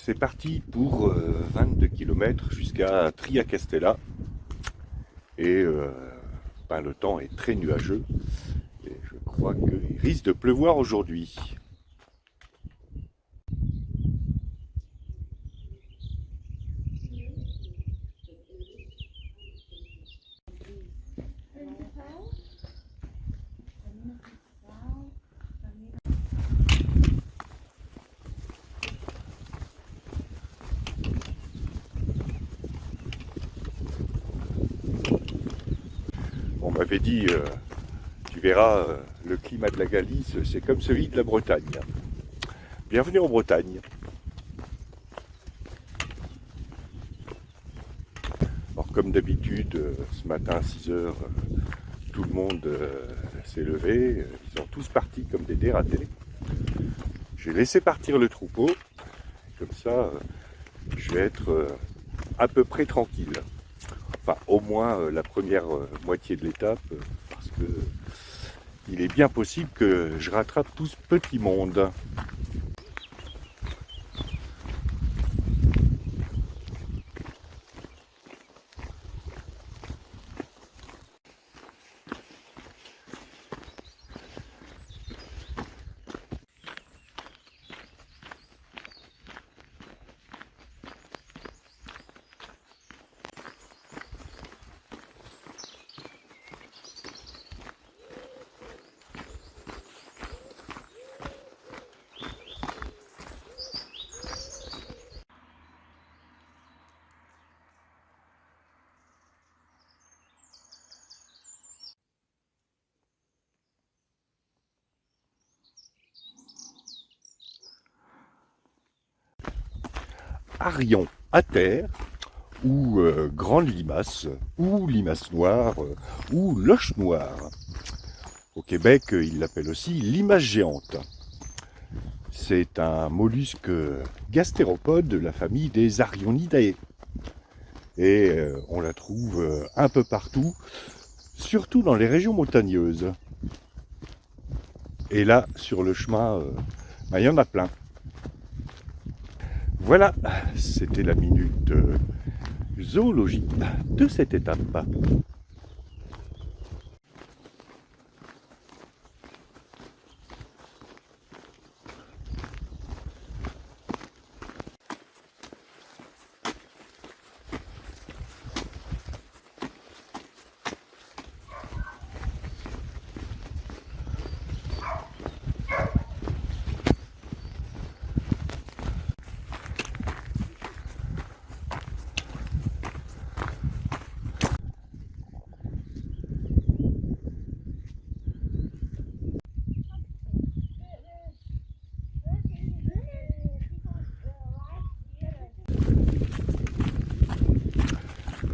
C'est parti pour 22 km jusqu'à Triacastella. Et le temps est très nuageux. Et je crois qu'il risque de pleuvoir aujourd'hui. On m'avait dit, tu verras, le climat de la Galice, c'est comme celui de la Bretagne. Bienvenue en Bretagne. Alors comme d'habitude, ce matin à 6 heures, tout le monde s'est levé. Ils sont tous partis comme des dératés. J'ai laissé partir le troupeau. Comme ça, je vais être à peu près tranquille. Enfin, au moins la première moitié de l'étape, parce que il est bien possible que je rattrape tout ce petit monde. Arion à terre, ou grande limace, ou limace noire, ou loche noire. Au Québec, ils l'appellent aussi limace géante. C'est un mollusque gastéropode de la famille des Arionidae. Et on la trouve un peu partout, surtout dans les régions montagneuses. Et là, sur le chemin, il y en a plein. Voilà, c'était la minute zoologie de cette étape.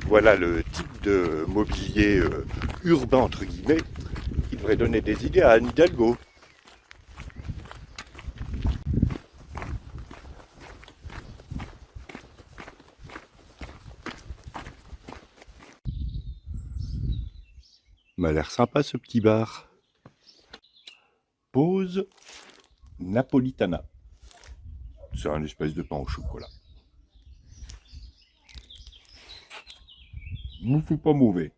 Voilà le type de mobilier urbain, entre guillemets, qui devrait donner des idées à Anne Hidalgo. M'a l'air sympa ce petit bar. Pause Napolitana. C'est un espèce de pain au chocolat. Ne suis pas mauvais.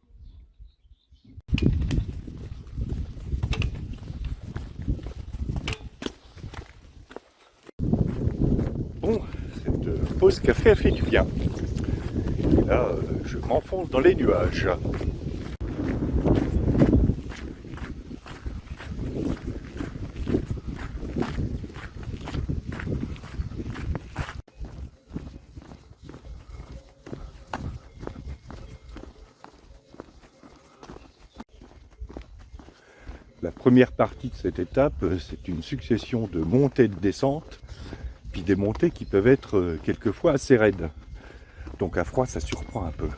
Bon, cette pause café a fait du bien. Et là, je m'enfonce dans les nuages. La première partie de cette étape, c'est une succession de montées et de descentes, puis des montées qui peuvent être quelquefois assez raides. Donc à froid, ça surprend un peu.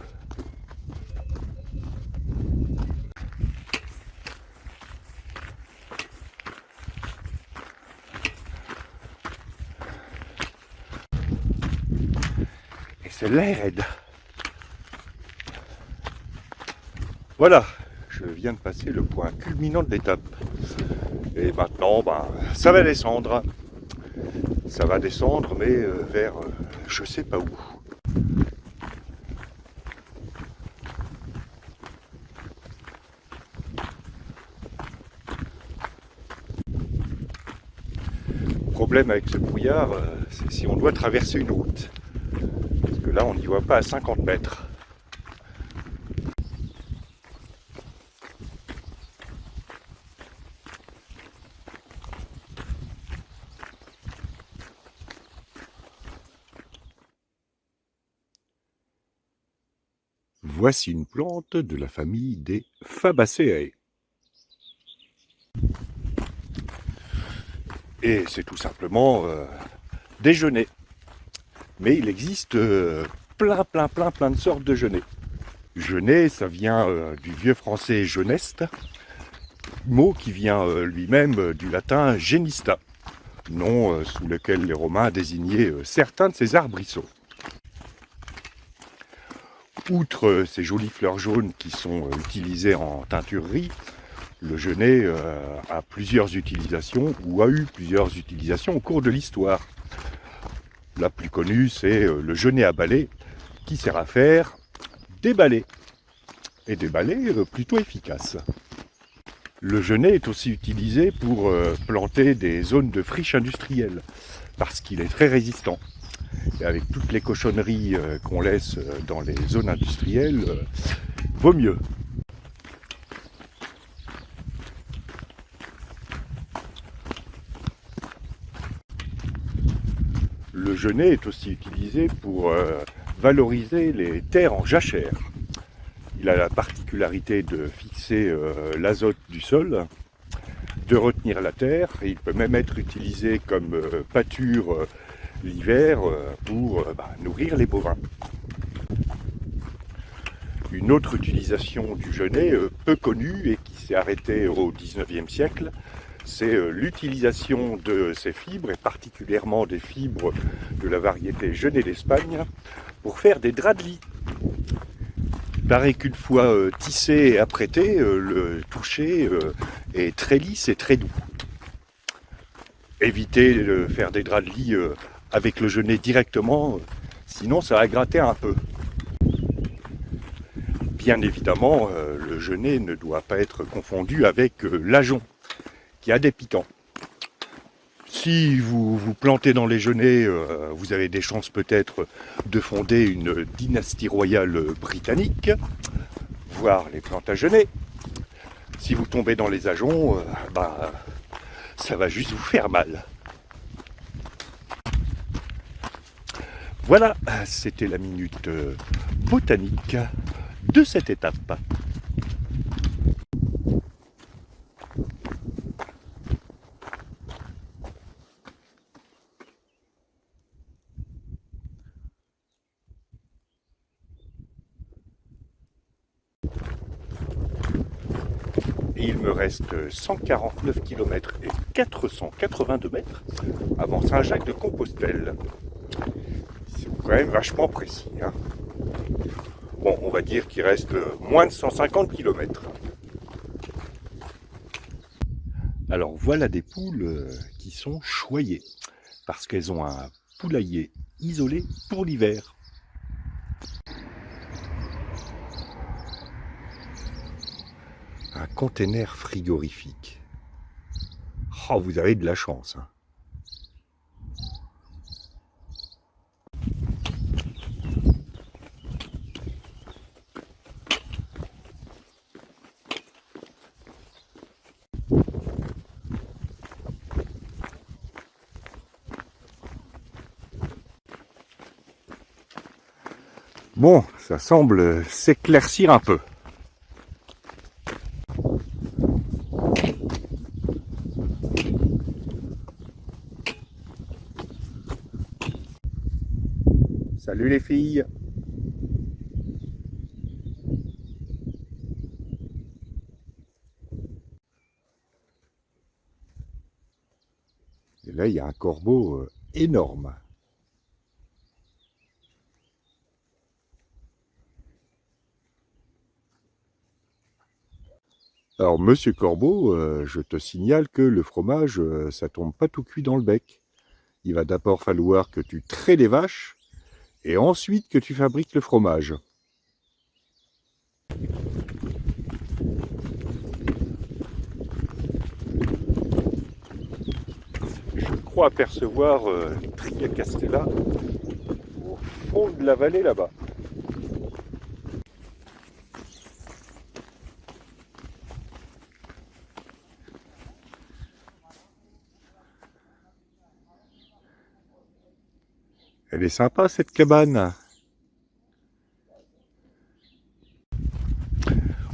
Et celle-là est raide. Voilà, je viens de passer le point culminant de l'étape. Et maintenant, ça va descendre. Ça va descendre, mais vers je sais pas où. Le problème avec ce brouillard, c'est si on doit traverser une route. Parce que là, on n'y voit pas à 50 mètres. Voici une plante de la famille des Fabaceae. Et c'est tout simplement des genêts. Mais il existe plein de sortes de genêts. Genêt, ça vient du vieux français geneste, mot qui vient lui-même du latin genista, nom sous lequel les Romains désignaient certains de ces arbrisseaux. Outre ces jolies fleurs jaunes qui sont utilisées en teinturerie, le genêt a plusieurs utilisations, ou a eu plusieurs utilisations au cours de l'histoire. La plus connue, c'est le genêt à balai, qui sert à faire des balais, et des balais plutôt efficaces. Le genêt est aussi utilisé pour planter des zones de friche industrielle, parce qu'il est très résistant. Et avec toutes les cochonneries qu'on laisse dans les zones industrielles, vaut mieux. Le genêt est aussi utilisé pour valoriser les terres en jachère. Il a la particularité de fixer l'azote du sol, de retenir la terre, et il peut même être utilisé comme pâture l'hiver pour nourrir les bovins. Une autre utilisation du genêt peu connue et qui s'est arrêtée au XIXe siècle, c'est l'utilisation de ces fibres, et particulièrement des fibres de la variété genêt d'Espagne, pour faire des draps de lit. Il paraît qu'une fois tissé et apprêté, le toucher est très lisse et très doux. Évitez de faire des draps de lit avec le genêt directement, sinon ça va gratter un peu. Bien évidemment, le genêt ne doit pas être confondu avec l'ajonc, qui a des piquants. Si vous vous plantez dans les genêts, vous avez des chances peut-être de fonder une dynastie royale britannique, voire les plantes à genêt. Si vous tombez dans les ajoncs, ça va juste vous faire mal. Voilà, c'était la minute botanique de cette étape. Et il me reste 149 km et 482 mètres avant Saint-Jacques-de-Compostelle. C'est quand même vachement précis. Hein. Bon, on va dire qu'il reste moins de 150 km. Alors voilà des poules qui sont choyées, parce qu'elles ont un poulailler isolé pour l'hiver. Un container frigorifique. Oh, vous avez de la chance. Hein. Bon, ça semble s'éclaircir un peu. Salut les filles. Et là, il y a un corbeau énorme. Alors, monsieur Corbeau, je te signale que le fromage, ça tombe pas tout cuit dans le bec. il va d'abord falloir que tu traies les vaches et ensuite que tu fabriques le fromage. Je crois apercevoir Tria Castella au fond de la vallée là-bas. Elle est sympa cette cabane.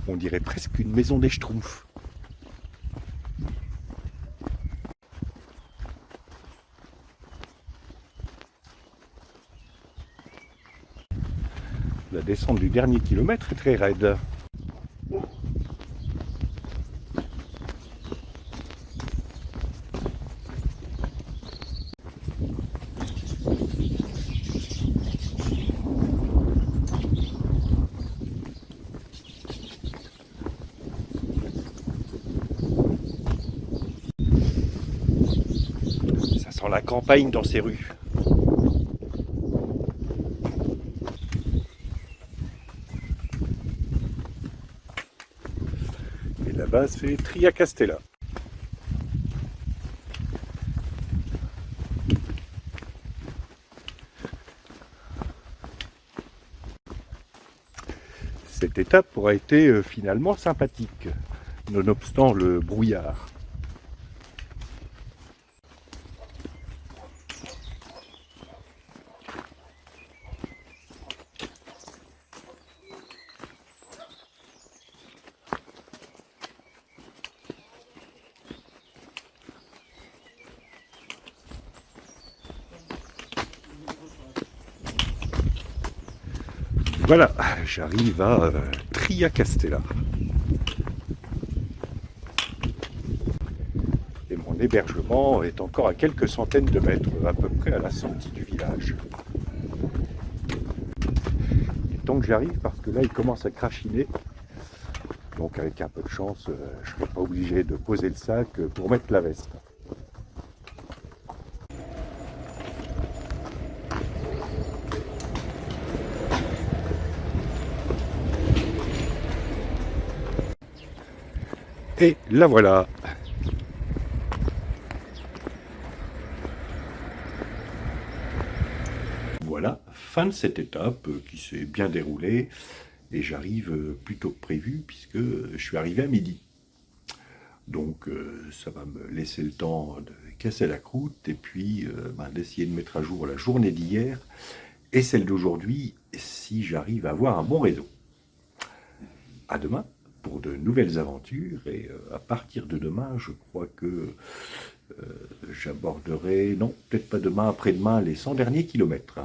On dirait presque une maison des Schtroumpfs. La descente du dernier kilomètre est très raide. Ça sent la campagne dans ces rues. Et là-bas, c'est Tria Castella. Cette étape aura été finalement sympathique, nonobstant le brouillard. Voilà, j'arrive à Tria Castella. Et mon hébergement est encore à quelques centaines de mètres, à peu près à la sortie du village. Il est temps que j'arrive parce que là il commence à crachiner. Donc avec un peu de chance, je ne serai pas obligé de poser le sac pour mettre la veste. Et la voilà. Voilà, fin de cette étape qui s'est bien déroulée et j'arrive plus tôt que prévu puisque je suis arrivé à midi. Donc ça va me laisser le temps de casser la croûte et puis d'essayer de mettre à jour la journée d'hier et celle d'aujourd'hui si j'arrive à avoir un bon réseau. À demain pour de nouvelles aventures et à partir de demain je crois que j'aborderai, non peut-être pas demain, après-demain les 100 derniers kilomètres.